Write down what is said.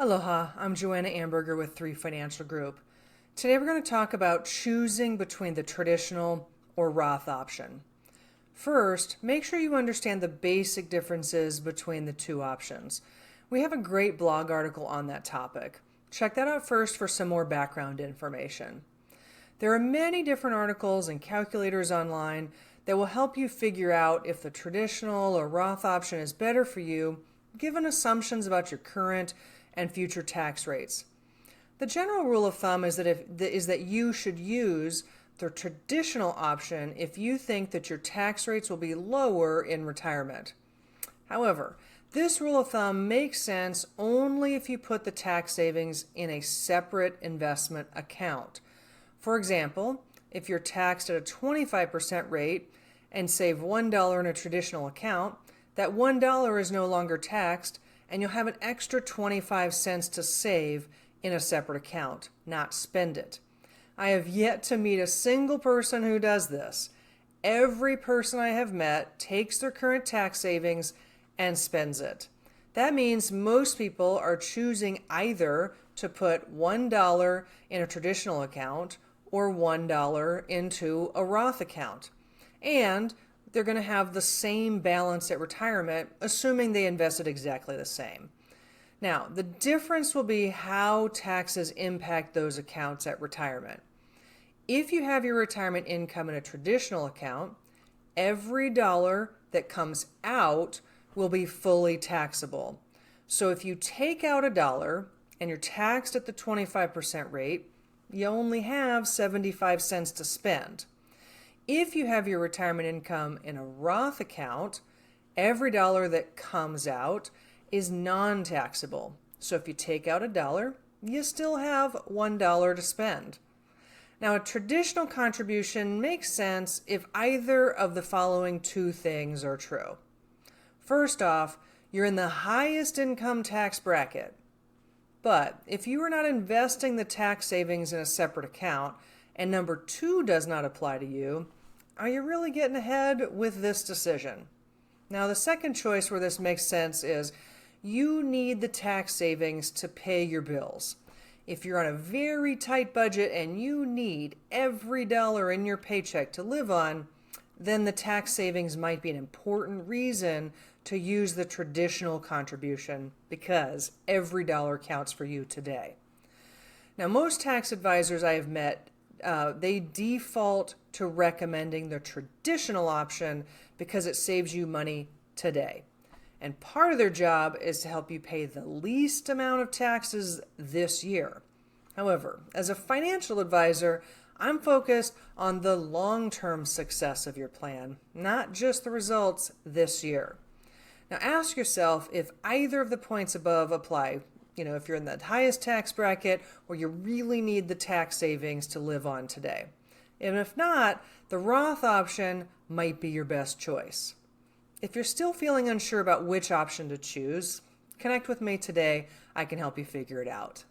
Aloha, I'm Joanna Amberger with 3 Financial Group. Today we're going to talk about choosing between the traditional or Roth option. First, make sure you understand the basic differences between the two options. We have a great blog article on that topic. Check that out first for some more background information. There are many different articles and calculators online that will help you figure out if the traditional or Roth option is better for you, given assumptions about your current and future tax rates. The general rule of thumb is that you should use the traditional option if you think that your tax rates will be lower in retirement. However, this rule of thumb makes sense only if you put the tax savings in a separate investment account. For example, if you're taxed at a 25% rate and save $1 in a traditional account, that $1 is no longer taxed, and you'll have an extra 25 cents to save in a separate account, not spend it. I have yet to meet a single person who does this. Every person I have met takes their current tax savings and spends it. That means most people are choosing either to put $1 in a traditional account or $1 into a Roth account. And they're going to have the same balance at retirement, assuming they invested exactly the same. Now, the difference will be how taxes impact those accounts at retirement. If you have your retirement income in a traditional account, every dollar that comes out will be fully taxable. So if you take out $1 and you're taxed at the 25% rate, you only have 75 cents to spend. If you have your retirement income in a Roth account, every dollar that comes out is non-taxable. So if you take out $1, you still have $1 to spend. Now, a traditional contribution makes sense if either of the following two things are true. First off, you're in the highest income tax bracket. But if you are not investing the tax savings in a separate account, and number 2 does not apply to you, are you really getting ahead with this decision? Now, the second choice where this makes sense is you need the tax savings to pay your bills. If you're on a very tight budget and you need every dollar in your paycheck to live on, then the tax savings might be an important reason to use the traditional contribution because every dollar counts for you today. Now, most tax advisors I have met, they default to recommending the traditional option because it saves you money today. And part of their job is to help you pay the least amount of taxes this year. However, as a financial advisor, I'm focused on the long-term success of your plan, not just the results this year. Now ask yourself if either of the points above apply. If you're in the highest tax bracket or you really need the tax savings to live on today. And if not, the Roth option might be your best choice. If you're still feeling unsure about which option to choose, connect with me today. I can help you figure it out.